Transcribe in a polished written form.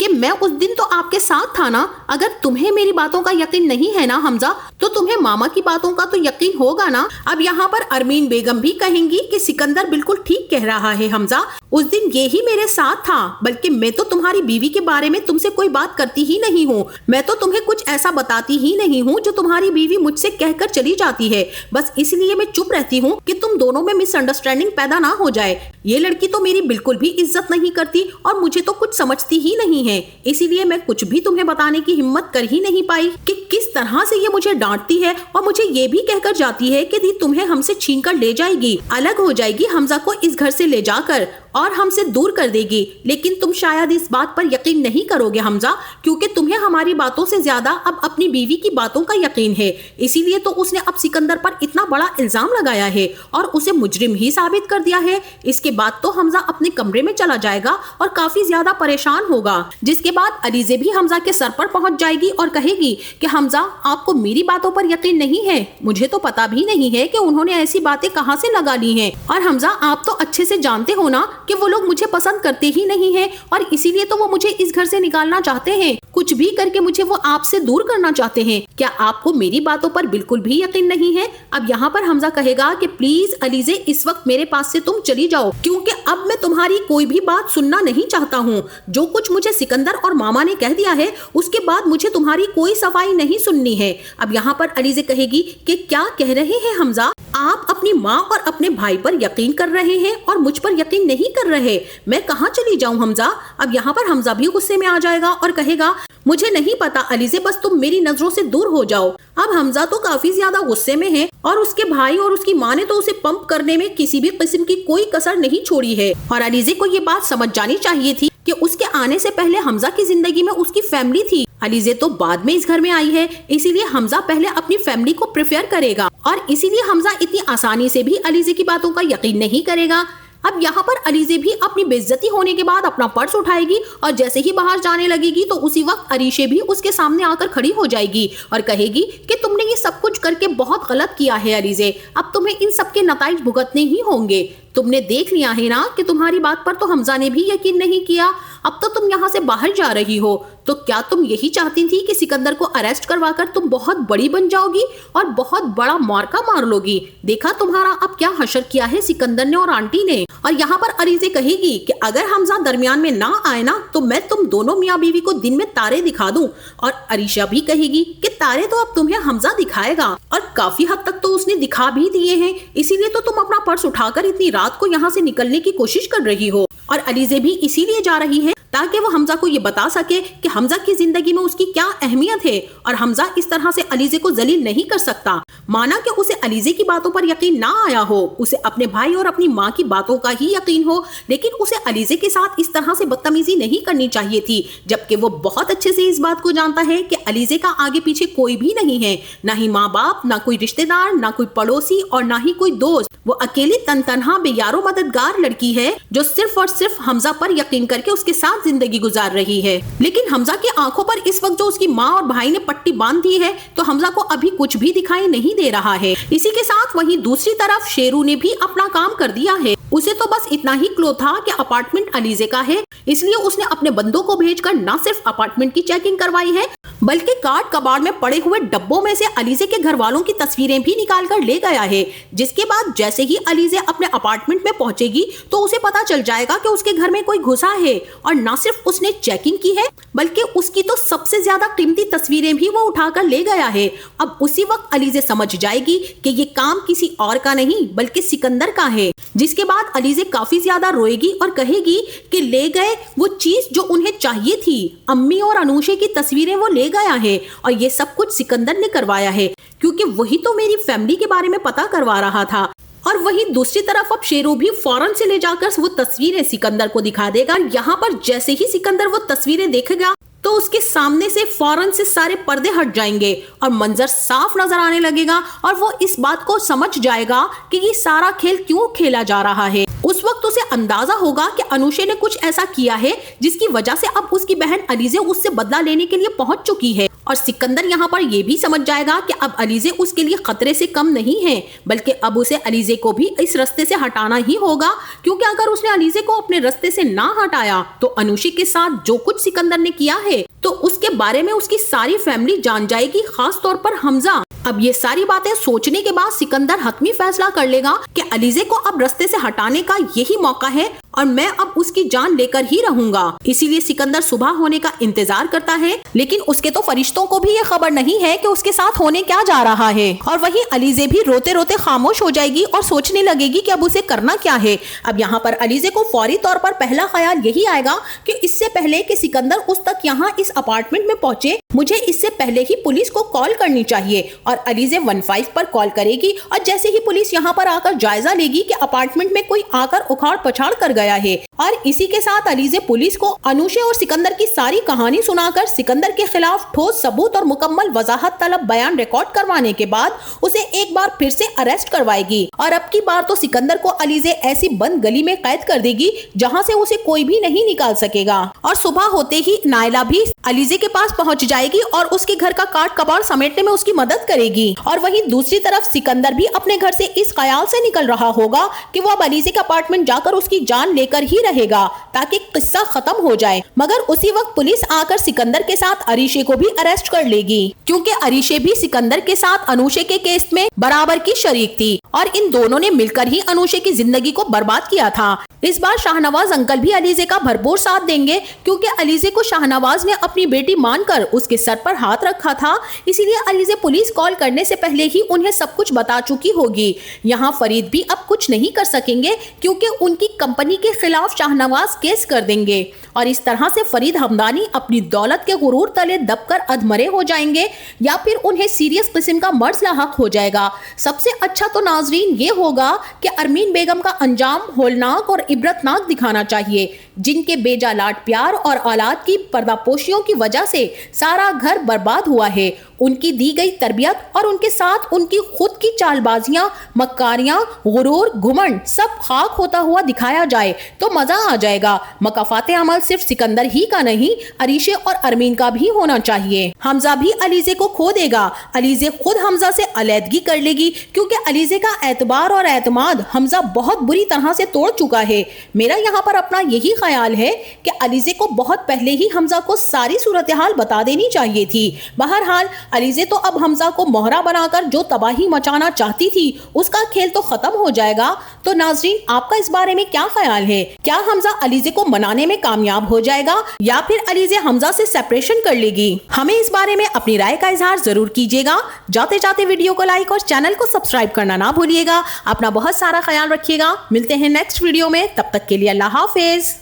کہ میں اس دن تو آپ کے ساتھ تھا نا. اگر تمہیں میری باتوں کا یقین نہیں ہے نا حمزہ تو تمہیں ماما کی باتوں کا تو یقین ہوگا نا. اب یہاں پر ارمین بیگم بھی کہیں گی کہ سکندر بالکل ٹھیک کہہ رہا ہے حمزہ, اس دن یہی میرے ساتھ تھا, بلکہ میں تو تمہاری بیوی کے بارے میں تم سے کوئی بات کرتی ہی نہیں ہوں. میں تو تمہیں کچھ ایسا بتاتی ہی نہیں ہوں جو تمہاری بیوی مجھ سے کہہ کر چلی جاتی ہے. بس اس لیے میں چپ رہتی ہوں کہ تم دونوں میں مس انڈرسٹینڈنگ پیدا نہ ہو جائے. یہ لڑکی تو میری بالکل بھی عزت نہیں کرتی اور مجھے تو کچھ سمجھتی ہی نہیں ہے, اسی لیے میں کچھ بھی تمہیں بتانے کی ہمت کر ہی نہیں پائی کہ کس طرح سے یہ مجھے ڈانٹتی ہے اور مجھے یہ بھی کہہ کر جاتی ہے کہ دی تمہیں ہم سے چھین کر لے جائے گی, الگ ہو جائے گی حمزہ کو اس گھر سے لے جا کر اور ہم سے دور کر دے گی. لیکن تم شاید اس بات پر یقین نہیں کرو گے حمزہ, کیونکہ تمہیں ہماری باتوں سے زیادہ اب اپنی بیوی کی باتوں کا یقین ہے. اسی لیے تو اس نے اب سکندر پر اتنا بڑا الزام لگایا ہے اور اسے مجرم ہی ثابت کر دیا ہے. اس کے بعد تو حمزہ اپنے کمرے میں چلا جائے گا اور کافی زیادہ پریشان ہوگا, جس کے بعد علیزے بھی حمزہ کے سر پر پہنچ جائے گی اور کہے گی کہ حمزہ آپ کو میری باتوں پر یقین نہیں ہے, مجھے تو پتا بھی نہیں ہے کہ انہوں نے ایسی باتیں کہاں سے لگا لی ہیں. اور حمزہ آپ تو اچھے سے جانتے ہو نا کہ وہ لوگ مجھے پسند کرتے ہی نہیں ہیں اور اسی لیے تو وہ مجھے اس گھر سے نکالنا چاہتے ہیں. کچھ بھی کر کے مجھے وہ آپ سے دور کرنا چاہتے ہیں. کیا آپ کو میری باتوں پر بالکل بھی یقین نہیں ہے؟ اب یہاں پر حمزہ کہے گا کہ پلیز علیزے اس وقت میرے پاس سے تم چلی جاؤ, کیونکہ اب میں تمہاری کوئی بھی بات سننا نہیں چاہتا ہوں. جو کچھ مجھے سکندر اور ماما نے کہہ دیا ہے اس کے بعد مجھے تمہاری کوئی صفائی نہیں سننی ہے. اب یہاں پر علیزے کہے گی کہ کیا کہہ رہے ہیں حمزہ, آپ اپنی ماں اور اپنے بھائی پر یقین کر رہے ہیں اور مجھ پر یقین نہیں کر رہے, میں کہاں چلی جاؤں حمزہ. اب یہاں پر حمزہ بھی غصے میں آ جائے گا اور کہے گا مجھے نہیں پتا علیزے, بس تم میری نظروں سے دور ہو جاؤ. اب حمزہ تو کافی زیادہ غصے میں ہے اور اس کے بھائی اور اس کی ماں نے تو اسے پمپ کرنے میں کسی بھی قسم کی کوئی کسر نہیں چھوڑی ہے. اور علیزے کو یہ بات سمجھ جانی چاہیے تھی کہ اس کے آنے سے پہلے حمزہ کی زندگی میں اس کی فیملی تھی. علیزے تو بعد میں اس گھر میں آئی ہے, اسی لیے حمزہ پہلے اپنی فیملی کو پریفر کرے گا اور اسی لیے حمزہ اتنی آسانی سے بھی علیزے کی باتوں کا یقین نہیں کرے گا. اب یہاں پر علیزے بھی اپنی بے عزتی ہونے کے بعد اپنا پرس اٹھائے گی اور جیسے ہی باہر جانے لگے گی تو اسی وقت عریشے بھی اس کے سامنے آ کر کھڑی ہو جائے گی اور کہے گی کہ تم نے یہ سب کچھ کر کے بہت غلط کیا ہے علیزے, اب تمہیں ان سب کے نتائج بھگتنے ہی ہوں گے. تم نے دیکھ لیا ہے نا کہ تمہاری بات پر تو حمزہ نے بھی یقین نہیں کیا, اب تو تم یہاں سے باہر جا رہی ہو. تو کیا تم یہی چاہتی تھی کہ سکندر کو اریسٹ کروا کر تم بہت بڑی بن جاؤ گی اور بہت بڑا مارکا مار لو گی؟ دیکھا تمہارا اب کیا حشر کیا ہے سکندر نے اور آنٹی نے. اور یہاں پر علیزے کہے گی کہ اگر حمزہ درمیان میں نہ آئے نا تو میں تم دونوں میاں بیوی کو دن میں تارے دکھا دوں. اور عریشہ بھی کہے گی کہ تارے تو اب تمہیں حمزہ دکھائے گا, اور کافی حد تک تو اس نے دکھا بھی دیے ہیں, اسی لیے تو تم اپنا پرس اٹھا کر اتنی رات کو یہاں سے نکلنے کی کوشش کر رہی ہو. اور علیزے بھی اسی لیے جا رہی ہے تاکہ وہ حمزہ کو یہ بتا سکے کہ حمزہ کی زندگی میں اس کی کیا اہمیت ہے اور حمزہ اس طرح سے علیزے کو ذلیل نہیں کر سکتا. مانا کہ اسے علیزے کی باتوں پر یقین نہ آیا ہو, اسے اپنے بھائی اور اپنی ماں کی باتوں کا ہی یقین ہو, لیکن اسے علیزے کے ساتھ اس طرح سے بدتمیزی نہیں کرنی چاہیے تھی, جبکہ وہ بہت اچھے سے اس بات کو جانتا ہے کہ علیزے کا آگے پیچھے کوئی بھی نہیں ہے, نہ ہی ماں باپ, نہ کوئی رشتہ دار, نہ کوئی پڑوسی اور نہ ہی کوئی دوست. وہ اکیلی تنہا بے یار و مددگار لڑکی ہے جو صرف اور صرف حمزہ پر یقین کر کے اس کے ساتھ زندگی گزار رہی ہے. لیکن حمزہ کی آنکھوں پر اس وقت جو اس کی ماں اور بھائی نے پٹی باندھ دی ہے تو حمزہ کو ابھی کچھ بھی دکھائی نہیں دے رہا ہے. اسی کے ساتھ وہیں دوسری طرف شیرو نے بھی اپنا کام کر دیا ہے. اسے تو بس اتنا ہی کلو تھا کہ اپارٹمنٹ علیزے کا ہے, اس لیے اس نے اپنے بندوں کو بھیج کر نہ صرف اپارٹمنٹ کی چیکنگ کروائی ہے بلکہ کارڈ کباڑ میں پڑے ہوئے ڈبوں میں سے علیزے کے گھر والوں کی تصویریں بھی نکال کر لے گیا ہے. جس کے بعد جیسے ہی علیزے اپنے اپارٹمنٹ میں پہنچے گی تو اسے پتا چل جائے گا کہ اس کے گھر میں کوئی گھسا ہے, اور نہ صرف اس نے چیکنگ کی ہے بلکہ اس کی تو سب سے زیادہ قیمتی تصویریں بھی وہ اٹھا کر لے گیا ہے. اب اسی وقت علیزے سمجھ جائے گی کہ یہ کام کسی اور کا نہیں بلکہ سکندر کا ہے, جس کے بعد علیزے کافی زیادہ روئے گی اور کہے گی کہ لے گئے وہ چیز جو انہیں چاہیے تھی, امی اور انوشے کی تصویریں وہ لے گیا ہے, اور یہ سب کچھ سکندر نے کروایا ہے کیونکہ وہی تو میری فیملی کے بارے میں پتا کروا رہا تھا. اور وہی دوسری طرف اب شیرو بھی فوراً سے لے جا کر وہ تصویریں سکندر کو دکھا دے گا. یہاں پر جیسے ہی سکندر وہ تصویریں دیکھے گا تو اس کے سامنے سے فوراً سے سارے پردے ہٹ جائیں گے اور منظر صاف نظر آنے لگے گا, اور وہ اس بات کو سمجھ جائے گا کہ یہ سارا کھیل کیوں کھیلا جا رہا ہے. اس وقت اسے اندازہ ہوگا کہ انوشے نے کچھ ایسا کیا ہے جس کی وجہ سے اب اس کی بہن علیزے اس سے بدلہ لینے کے لیے پہنچ چکی ہے, اور سکندر یہاں پر یہ بھی سمجھ جائے گا کہ اب علیزے اس کے لیے خطرے سے کم نہیں ہے، بلکہ اب اسے علیزے کو بھی اس رستے سے ہٹانا ہی ہوگا، کیونکہ اگر اس نے علیزے کو اپنے رستے سے نہ ہٹایا تو انوشی کے ساتھ جو کچھ سکندر نے کیا ہے تو اس کے بارے میں اس کی ساری فیملی جان جائے گی، خاص طور پر حمزہ۔ اب یہ ساری باتیں سوچنے کے بعد سکندر حتمی فیصلہ کر لے گا کہ علیزے کو اب رستے سے ہٹانے کا یہی موقع ہے اور میں اب اس کی جان لے کر ہی رہوں گا۔ اسی لیے سکندر صبح ہونے کا انتظار کرتا ہے، لیکن اس کے تو فرشتوں کو بھی یہ خبر نہیں ہے کہ اس کے ساتھ ہونے کیا جا رہا ہے، اور وہیں علیزے بھی روتے روتے خاموش ہو جائے گی اور سوچنے لگے گی کہ اب اسے کرنا کیا ہے۔ اب یہاں پر علیزے کو فوری طور پر پہلا خیال یہی آئے گا کہ اس سے پہلے کہ سکندر اس تک یہاں اس اپارٹمنٹ میں پہنچے، مجھے اس سے پہلے ہی پولیس کو کال کرنی چاہیے، اور علیزے 15 پر کال کرے گی، اور جیسے ہی پولیس یہاں پر آ کر جائزہ لے گی کہ اپارٹمنٹ میں کوئی آ کر اکھاڑ پچھاڑ کر گیا ہے، اور اسی کے ساتھ علیزے پولیس کو انوشے اور سکندر کی ساری کہانی سنا کر سکندر کے خلاف ٹھوس ثبوت اور مکمل وضاحت طلب بیان ریکارڈ کروانے کے بعد اسے ایک بار پھر سے اریسٹ کروائے گی، اور اب کی بار تو سکندر کو علیزے ایسی بند گلی میں قید کر دے گی جہاں سے اسے کوئی بھی نہیں نکال سکے گا۔ اور صبح ہوتے ہی نائلہ بھی علیزے کے پاس پہنچ جائے گی اور اس کے گھر کا کاٹ کباڑ سمیٹنے میں اس کی مدد کرے گی، اور وہیں دوسری طرف سکندر بھی اپنے گھر سے اس خیال سے نکل رہا ہوگا کہ وہ اب علیزے کے اپارٹمنٹ جا کر اس کی جان لے کر ہی رہے گا تاکہ قصہ ختم ہو جائے، مگر اسی وقت پولیس آ کر سکندر کے ساتھ عریشے کو بھی اریسٹ کر لے گی، کیونکہ عریشے بھی سکندر کے ساتھ انوشے کے کیس میں برابر کی شریک تھی، اور ان دونوں نے مل کر ہی انوشے کی زندگی کو برباد کیا تھا۔ اس بار شاہنواز انکل بھی علیزے کا بھرپور ساتھ دیں گے، کیونکہ علیزے کو شاہنواز نے اپنی بیٹی مان کر اس کے سر پر ہاتھ رکھا تھا، اسی لیے علیزے پولیس کال کرنے سے پہلے ہی انہیں سب کچھ بتا چکی ہوگی۔ یہاں فرید بھی اب کچھ نہیں کر سکیں گے، کیونکہ ان کی کمپنی کے خلاف شاہنواز کیس کر دیں گے، اور اس طرح سے فرید ہمدانی اپنی دولت کے غرور تلے دب کر ادھمرے ہو جائیں گے، یا پھر انہیں سیریس قسم کا مرض لاحق ہو جائے گا۔ سب سے اچھا تو ناظرین یہ ہوگا کہ ارمین بیگم کا انجام ہولناک اور عبرتناک دکھانا چاہیے، جن کے بیجا لاڈ پیار اور اولاد کی پردہ پوشیوں کی وجہ سے سارا گھر برباد ہوا ہے۔ ان کی دی گئی تربیت اور ان کے ساتھ ان کی خود کی چال بازیاں، مکاریاں، غرور، گھمنڈ سب خاک ہوتا ہوا دکھایا جائے تو مزہ آ جائے گا۔ مکافات عمل صرف سکندر ہی کا نہیں، عریشے اور ارمین کا بھی ہونا چاہیے۔ حمزہ بھی علیزے کو کھو دے گا، علیزے خود حمزہ سے علیحدگی کر لے گی، کیونکہ علیزے کا اعتبار اور اعتماد حمزہ بہت بری طرح سے توڑ چکا ہے۔ میرا یہاں پر اپنا یہی خیال ہے کہ علیزے کو بہت پہلے ہی حمزہ کو ساری صورتحال بتا دینی چاہیے تھی۔ بہرحال علیزے تو اب حمزہ کو مہرہ بنا کر جو تباہی مچانا چاہتی تھی اس کا کھیل تو ختم ہو جائے گا۔ تو ناظرین آپ کا اس بارے میں کیا خیال ہے؟ کیا حمزہ علیزے کو منانے میں کامیاب ہو جائے گا یا پھر علیزے حمزہ سے سیپریشن کر لے گی؟ ہمیں اس بارے میں اپنی رائے کا اظہار ضرور کیجیے گا۔ جاتے جاتے ویڈیو کو لائک اور چینل کو سبسکرائب کرنا نہ بھولیے گا۔ اپنا بہت سارا خیال رکھیے گا۔ ملتے ہیں نیکسٹ ویڈیو میں، تب تک کے لیے اللہ حافظ۔